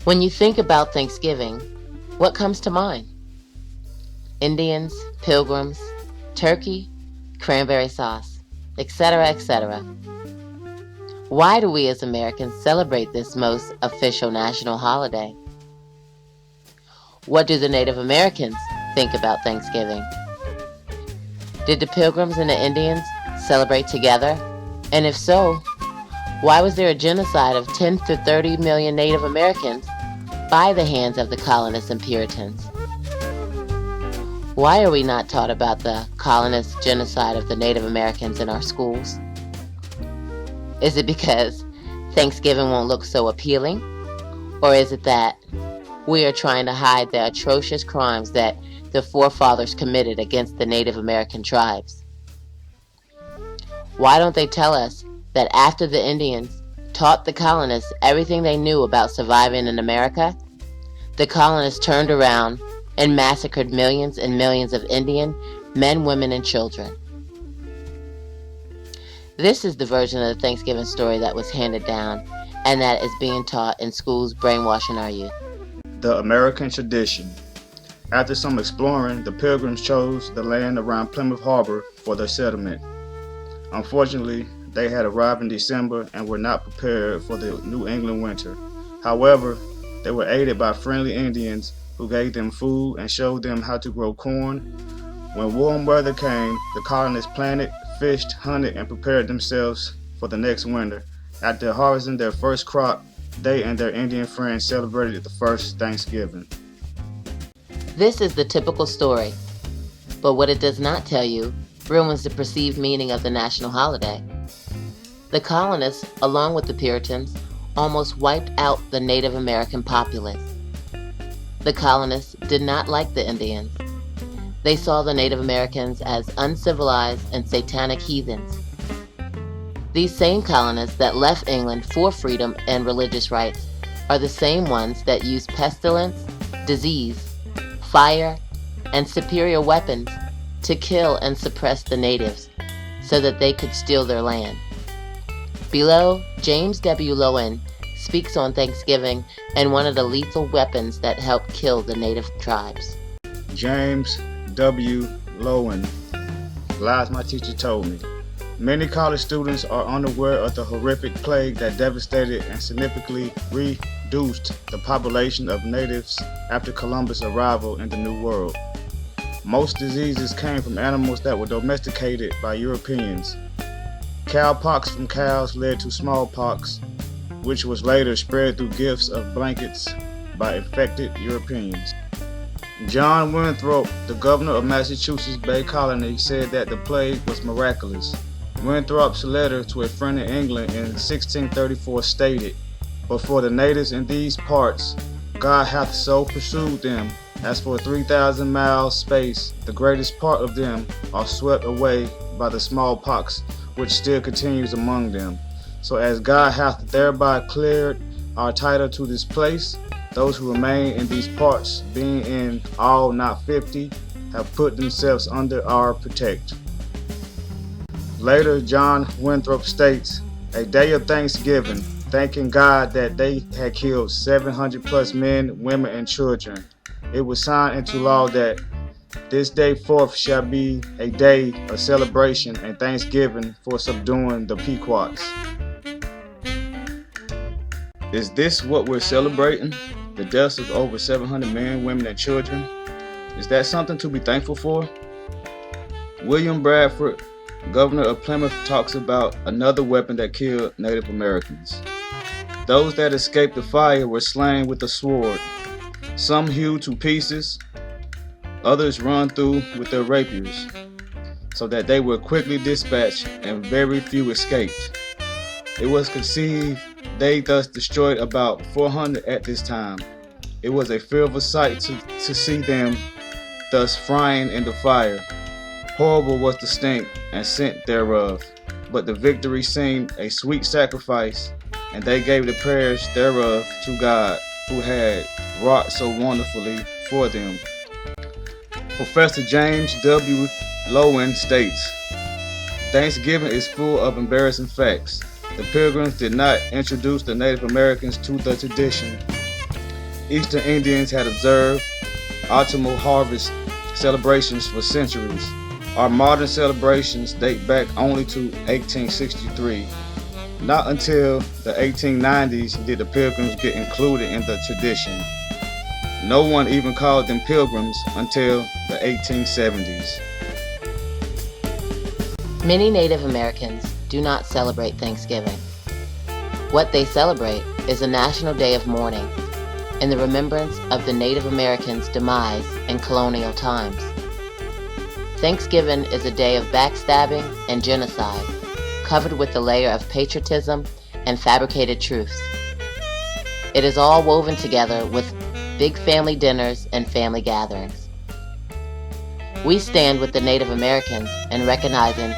When you think about Thanksgiving, what comes to mind? Indians, pilgrims, turkey, cranberry sauce, etc., etc. Why do we as Americans celebrate this most official national holiday? What do the Native Americans think about Thanksgiving? Did the Pilgrims and the Indians celebrate together? And if so, why was there a genocide of 10 to 30 million Native Americans by the hands of the colonists and Puritans? Why are we not taught about the colonist genocide of the Native Americans in our schools? Is it because Thanksgiving won't look so appealing? Or is it that we are trying to hide the atrocious crimes that the forefathers committed against the Native American tribes? Why don't they tell us that after the Indians taught the colonists everything they knew about surviving in America, the colonists turned around and massacred millions and millions of Indian men, women, and children? This is the version of the Thanksgiving story that was handed down and that is being taught in schools, brainwashing our youth. The American tradition. After some exploring, the Pilgrims chose the land around Plymouth Harbor for their settlement. Unfortunately, they had arrived in December and were not prepared for the New England winter. However, they were aided by friendly Indians who gave them food and showed them how to grow corn. When warm weather came, the colonists planted, fished, hunted, and prepared themselves for the next winter. After harvesting their first crop, they and their Indian friends celebrated the first Thanksgiving. This is the typical story, but what it does not tell you ruins the perceived meaning of the national holiday. The colonists, along with the Puritans, almost wiped out the Native American populace. The colonists did not like the Indians. They saw the Native Americans as uncivilized and satanic heathens. These same colonists that left England for freedom and religious rights are the same ones that used pestilence, disease, fire, and superior weapons to kill and suppress the natives so that they could steal their land. Below, James W. Lowen speaks on Thanksgiving and one of the lethal weapons that helped kill the native tribes. James W. Lowen. Lies my teacher told me. Many college students are unaware of the horrific plague that devastated and significantly reduced the population of natives after Columbus' arrival in the New World. Most diseases came from animals that were domesticated by Europeans. Cowpox from cows led to smallpox, which was later spread through gifts of blankets by infected Europeans. John Winthrop, the governor of Massachusetts Bay Colony, said that the plague was miraculous. Winthrop's letter to a friend in England in 1634 stated, "But for the natives in these parts, God hath so pursued them, as for 3,000 miles space, the greatest part of them are swept away by the smallpox, which still continues among them. So as God hath thereby cleared our title to this place, those who remain in these parts, being in all not 50, have put themselves under our protect." Later, John Winthrop states, "A day of thanksgiving, thanking God that they had killed 700 plus men, women, and children. It was signed into law that this day forth shall be a day of celebration and thanksgiving for subduing the Pequots." Is this what we're celebrating? The deaths of over 700 men, women, and children? Is that something to be thankful for? William Bradford, governor of Plymouth, talks about another weapon that killed Native Americans. Those that escaped the fire were slain with the sword. Some hewed to pieces, others run through with their rapiers, so that they were quickly dispatched and very few escaped. It was conceived they thus destroyed about 400 at this time. It was a fearful sight to see them thus frying in the fire. Horrible was the stink and scent thereof, but the victory seemed a sweet sacrifice, and they gave the prayers thereof to God, who had wrought so wonderfully for them. Professor James W. Lowen states, "Thanksgiving is full of embarrassing facts. The Pilgrims did not introduce the Native Americans to the tradition. Eastern Indians had observed autumnal harvest celebrations for centuries. Our modern celebrations date back only to 1863. Not until the 1890s did the Pilgrims get included in the tradition. No one even called them Pilgrims until the 1870s. Many Native Americans do not celebrate Thanksgiving. What they celebrate is a national day of mourning in the remembrance of the Native Americans' demise in colonial times. Thanksgiving is a day of backstabbing and genocide, covered with a layer of patriotism and fabricated truths. It is all woven together with big family dinners and family gatherings. We stand with the Native Americans in recognizing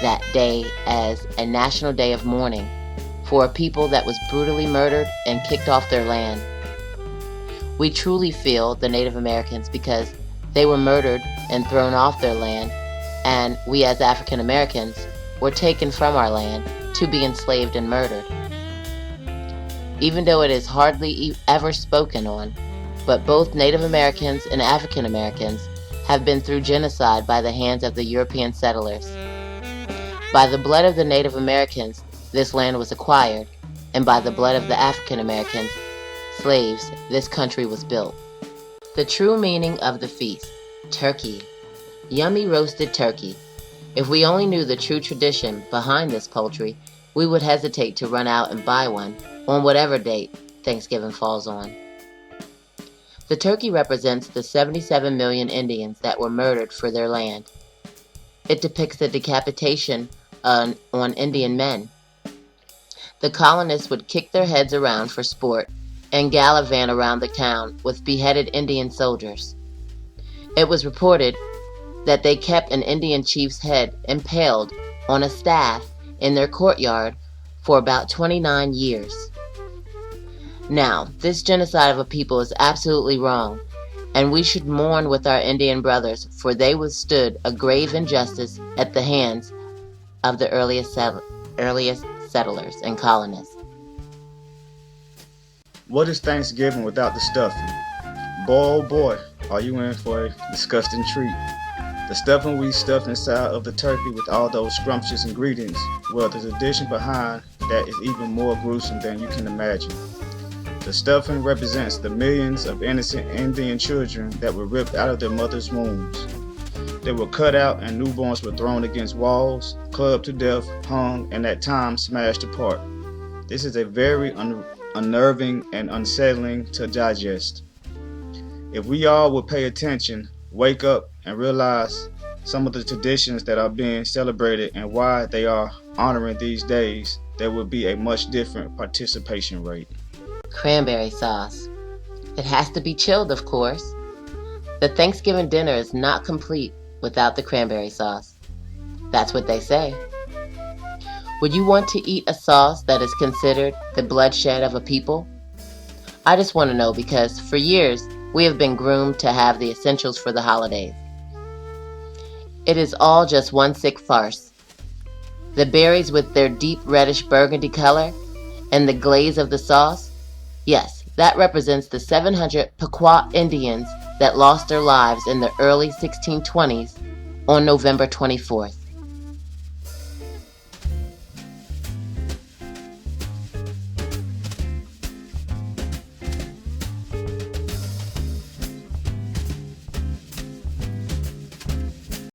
that day as a national day of mourning for a people that was brutally murdered and kicked off their land. We truly feel the Native Americans because they were murdered and thrown off their land, and we as African Americans were taken from our land to be enslaved and murdered. Even though it is hardly ever spoken on, but both Native Americans and African Americans have been through genocide by the hands of the European settlers. By the blood of the Native Americans, this land was acquired, and by the blood of the African Americans, slaves, this country was built. The true meaning of the feast: turkey. Yummy roasted turkey. If we only knew the true tradition behind this poultry, we would hesitate to run out and buy one on whatever date Thanksgiving falls on. The turkey represents the 77 million Indians that were murdered for their land. It depicts the decapitation on Indian men. The colonists would kick their heads around for sport and gallivant around the town with beheaded Indian soldiers. It was reported that they kept an Indian chief's head impaled on a staff in their courtyard for about 29 years. Now, this genocide of a people is absolutely wrong, and we should mourn with our Indian brothers, for they withstood a grave injustice at the hands of the earliest settlers and colonists. What is Thanksgiving without the stuffing? Boy, oh boy, are you in for a disgusting treat. The stuffing we stuff inside of the turkey with all those scrumptious ingredients, well, there's a tradition behind that is even more gruesome than you can imagine. The stuffing represents the millions of innocent Indian children that were ripped out of their mothers' wombs. They were cut out and newborns were thrown against walls, clubbed to death, hung, and at times smashed apart. This is a very unnerving and unsettling to digest. If we all would pay attention, wake up, and realize some of the traditions that are being celebrated and why they are honoring these days, there will be a much different participation rate. Cranberry sauce. It has to be chilled, of course. The Thanksgiving dinner is not complete without the cranberry sauce. That's what they say. Would you want to eat a sauce that is considered the bloodshed of a people? I just want to know because for years we have been groomed to have the essentials for the holidays. It is all just one sick farce. The berries with their deep reddish burgundy color and the glaze of the sauce, yes, that represents the 700 Pequot Indians that lost their lives in the early 1620s on November 24th.